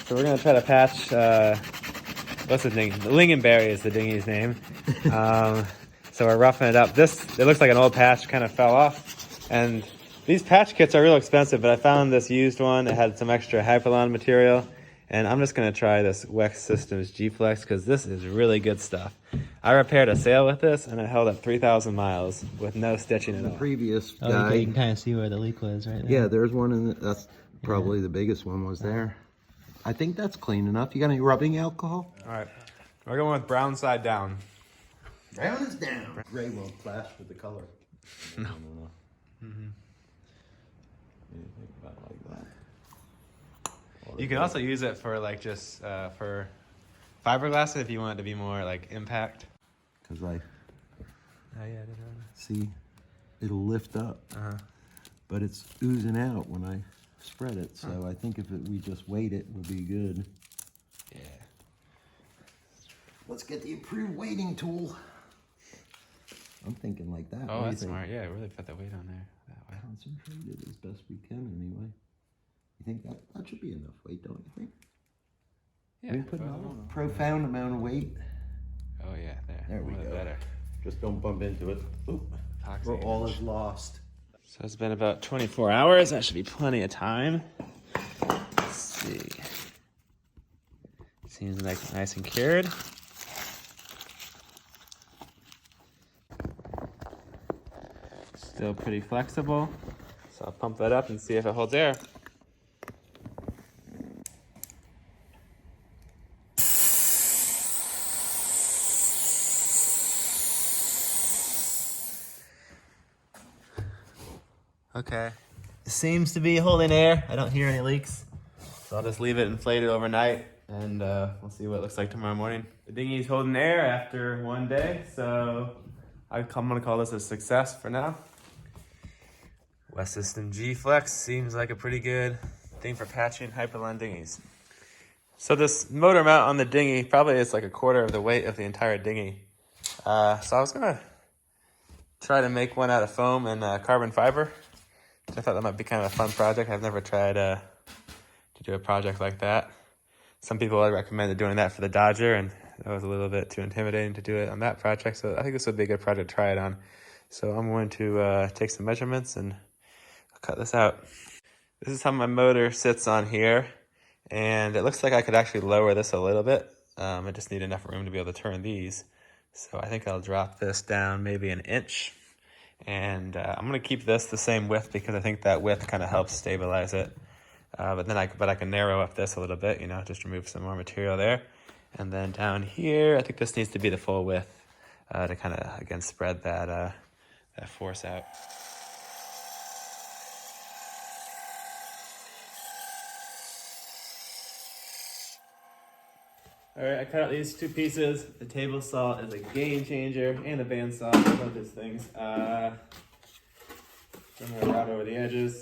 So we're gonna try to patch, what's the dinghy? The Lingonberry is the dinghy's name. So we're roughing it up. It looks like an old patch kind of fell off. And these patch kits are real expensive, but I found this used one. It had some extra Hypalon material. And I'm just gonna try this Wex Systems G-Flex because this is really good stuff. I repaired a sail with this and it held up 3,000 miles with no stitching at all. The previous guy. You can kind of see where the leak was right there. Yeah, there's one in that's probably the biggest one was there. I think that's clean enough. You got any rubbing alcohol? All right, we're going with brown side down. Brown is down. Gray won't clash with the color. No. Anything about like that. You can also use it for like just for fiberglass if you want it to be more like impact. Because I Oh yeah, see it'll lift up, but it's oozing out when I spread it. So I think if we just weight it, would be good. Yeah. Let's get the improved weighting tool. I'm thinking like that. Oh, that's smart. Yeah, really put the weight on there that way. Concentrate it as best we can anyway. You think that should be enough weight, don't you think? Yeah. We put a profound amount of weight. Oh yeah, There we go. Better. Just don't bump into it. Oop. Or all is lost. So it's been about 24 hours. That should be plenty of time. Let's see. Seems like nice and cured. Still pretty flexible. So I'll pump that up and see if it holds air. Okay, it seems to be holding air. I don't hear any leaks. So I'll just leave it inflated overnight and we'll see what it looks like tomorrow morning. The dinghy's holding air after one day, so I'm gonna call this a success for now. Wex System G-Flex seems like a pretty good thing for patching Hyperline dinghies. So this motor mount on the dinghy probably is like a quarter of the weight of the entire dinghy. So I was gonna try to make one out of foam and carbon fiber. I thought that might be kind of a fun project. I've never tried to do a project like that. Some people had recommended doing that for the Dodger, and that was a little bit too intimidating to do it on that project. So I think this would be a good project to try it on. So I'm going to take some measurements and I'll cut this out. This is how my motor sits on here, and it looks like I could actually lower this a little bit. I just need enough room to be able to turn these. So I think I'll drop this down maybe an inch. And I'm gonna keep this the same width because I think that width kind of helps stabilize it. But I can narrow up this a little bit, you know, just remove some more material there. And then down here, I think this needs to be the full width to kind of again spread that force out. All right, I cut out these two pieces. The table saw is a game changer, and the bandsaw. I love these things. I'm gonna route over the edges.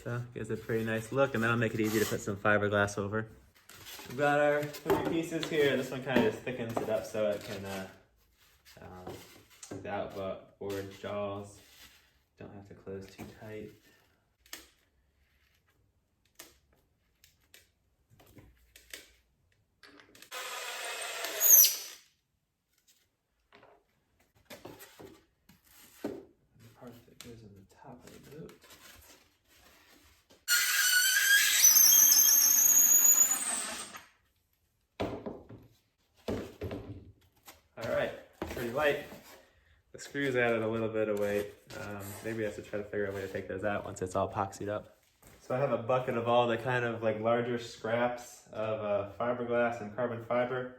So gives a pretty nice look, and then I'll make it easy to put some fiberglass over. We've got our three pieces here. This one kind of just thickens it up so it can the outboard jaws don't have to close too tight. The part that goes in the top of the boat. All right, pretty light. The screws added a little bit of weight. Maybe I have to try to figure out a way to take those out once it's all epoxied up. So I have a bucket of all the kind of like larger scraps of fiberglass and carbon fiber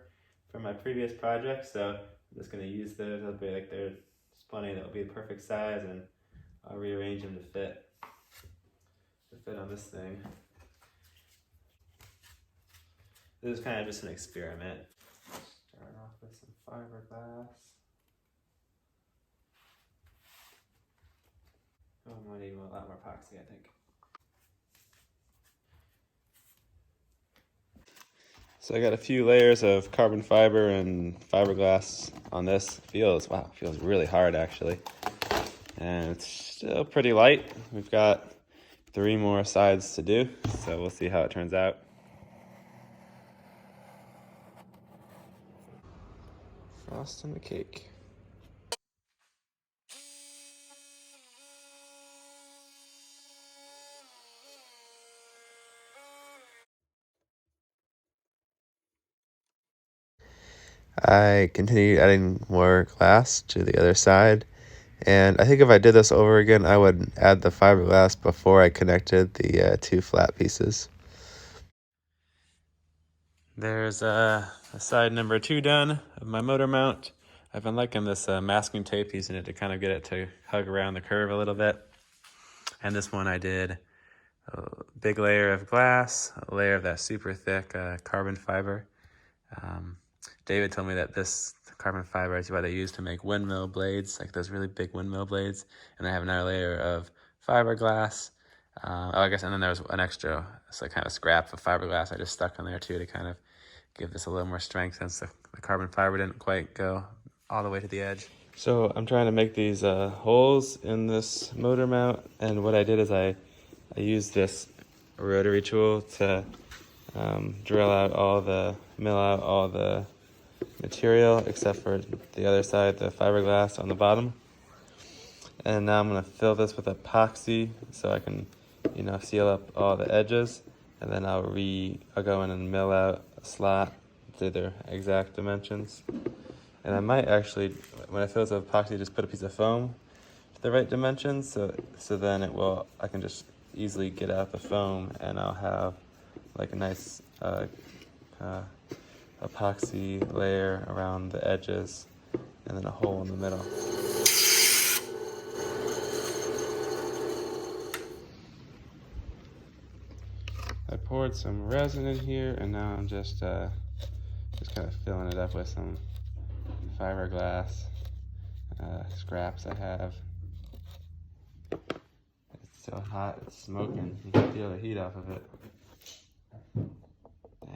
from my previous project. So I'm just gonna use those. I'll be like, there's plenty that will be the perfect size, and I'll rearrange them to fit on this thing. This is kind of just an experiment. Start off with some fiberglass. Oh, I might need a lot more epoxy, I think. So I got a few layers of carbon fiber and fiberglass on this. Feels really hard actually. And it's still pretty light. We've got 3 more sides to do, so we'll see how it turns out. Frosting the cake. I continued adding more glass to the other side, and I think if I did this over again, I would add the fiberglass before I connected the 2 flat pieces. There's a side number 2 done of my motor mount. I've been liking this masking tape, using it to kind of get it to hug around the curve a little bit. And this one I did a big layer of glass, a layer of that super thick carbon fiber. David told me that this carbon fiber is what they use to make windmill blades, like those really big windmill blades. And I have another layer of fiberglass. I guess, and then there was an extra, it's like kind of scrap of fiberglass I just stuck on there too to kind of give this a little more strength, since the carbon fiber didn't quite go all the way to the edge. So I'm trying to make these holes in this motor mount, and what I did is I used this rotary tool to mill out all the material except for the other side, the fiberglass on the bottom. And now I'm going to fill this with epoxy so I can, seal up all the edges, and then I'll go in and mill out a slot to their exact dimensions. And I might actually, when I fill this with epoxy, just put a piece of foam to the right dimensions, so then I can just easily get out the foam, and I'll have like a nice epoxy layer around the edges, and then a hole in the middle. I poured some resin in here, and now I'm just kind of filling it up with some fiberglass scraps I have. It's so hot, it's smoking. You can feel the heat off of it. Dang,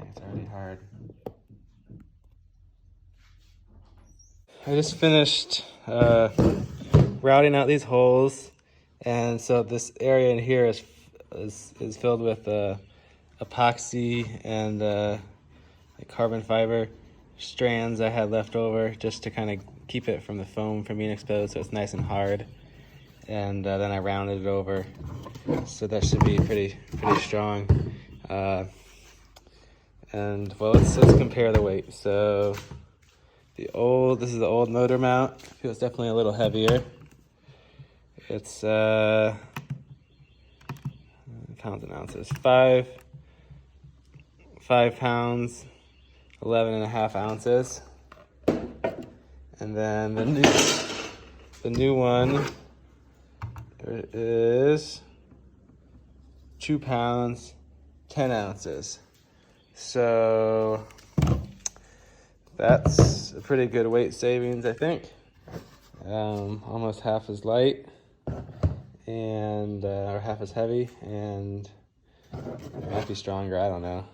it's already hard. I just finished routing out these holes, and so this area in here is filled with epoxy and like carbon fiber strands I had left over, just to kind of keep it from the foam from being exposed, so it's nice and hard. And then I rounded it over, so that should be pretty strong. And well, let's compare the weight. So this is the old motor mount. Feels definitely a little heavier. It's pounds and ounces. 5 pounds, 11.5 ounces. And then the new one is 2 pounds, 10 ounces. So that's a pretty good weight savings, I think. Almost half as light, and or half as heavy, and it might be stronger, I don't know.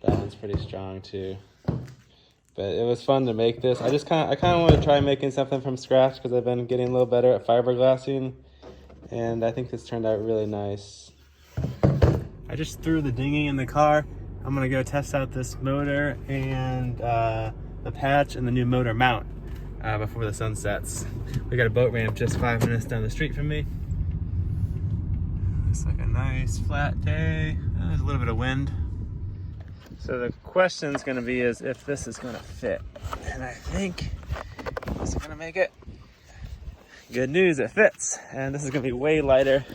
That one's pretty strong too. But it was fun to make this. I kind of want to try making something from scratch, because I've been getting a little better at fiberglassing, and I think this turned out really nice. I just threw the dinghy in the car. I'm gonna go test out this motor and the patch and the new motor mount before the sun sets. We got a boat ramp just 5 minutes down the street from me. Looks like a nice flat day. There's a little bit of wind. So the question is gonna be is if this is gonna fit. And I think this is gonna make it. Good news, it fits. And this is gonna be way lighter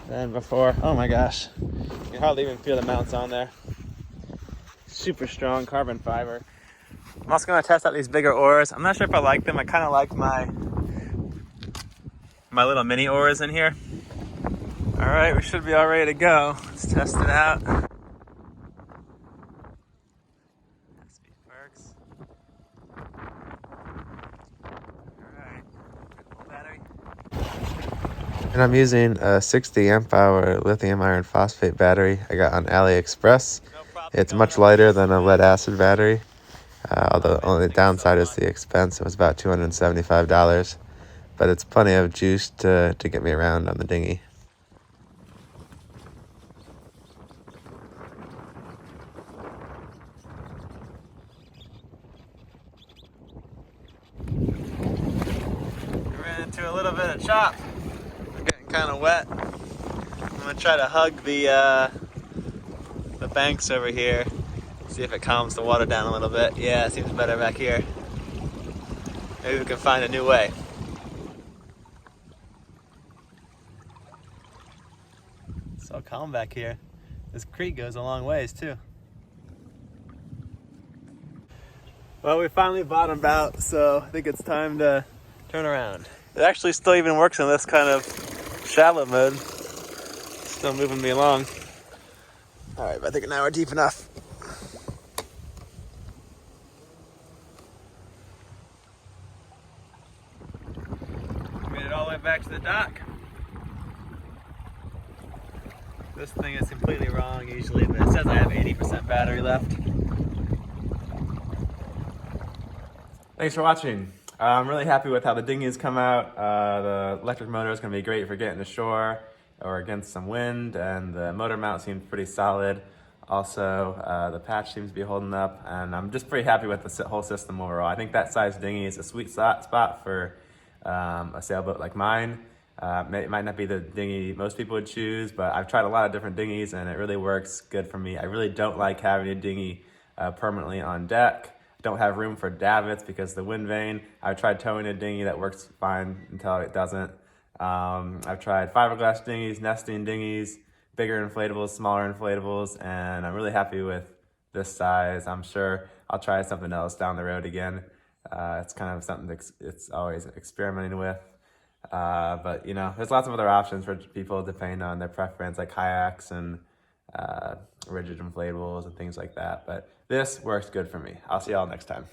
than before. Oh my gosh. You can hardly even feel the mounts on there. Super strong carbon fiber. I'm also gonna test out these bigger oars. I'm not sure if I like them. I kind of like my little mini oars in here. All right, we should be all ready to go. Let's test it out. Works. All right, battery. And I'm using a 60 amp hour lithium iron phosphate battery I got on AliExpress. It's much lighter than a lead acid battery, although only the downside is the expense. It was about $275, but it's plenty of juice to get me around on the dinghy. Ran into a little bit of chop. We're getting kind of wet. I'm gonna try to hug the banks over here, see if it calms the water down a little bit. Yeah, it seems better back here. Maybe we can find a new way. It's so calm back here. This creek goes a long ways too. Well, we finally bottomed out, so I think it's time to turn around. It actually still even works in this kind of shallow mode. Still moving me along. All right, I think now we're deep enough. Made it all the way back to the dock. This thing is completely wrong usually, but it says I have 80% battery left. Thanks for watching. I'm really happy with how the dinghy has come out. The electric motor is going to be great for getting ashore or against some wind, and the motor mount seems pretty solid. Also, the patch seems to be holding up, and I'm just pretty happy with the whole system overall. I think that size dinghy is a sweet spot for a sailboat like mine. It might not be the dinghy most people would choose, but I've tried a lot of different dinghies, and it really works good for me. I really don't like having a dinghy permanently on deck. Don't have room for davits because of the wind vane. I've tried towing a dinghy that works fine until it doesn't. I've tried fiberglass dinghies, nesting dinghies, bigger inflatables, smaller inflatables, and I'm really happy with this size. I'm sure I'll try something else down the road again. It's kind of something it's always experimenting with. But you know, there's lots of other options for people depending on their preference, like kayaks and rigid inflatables and things like that. But this works good for me. I'll see y'all next time.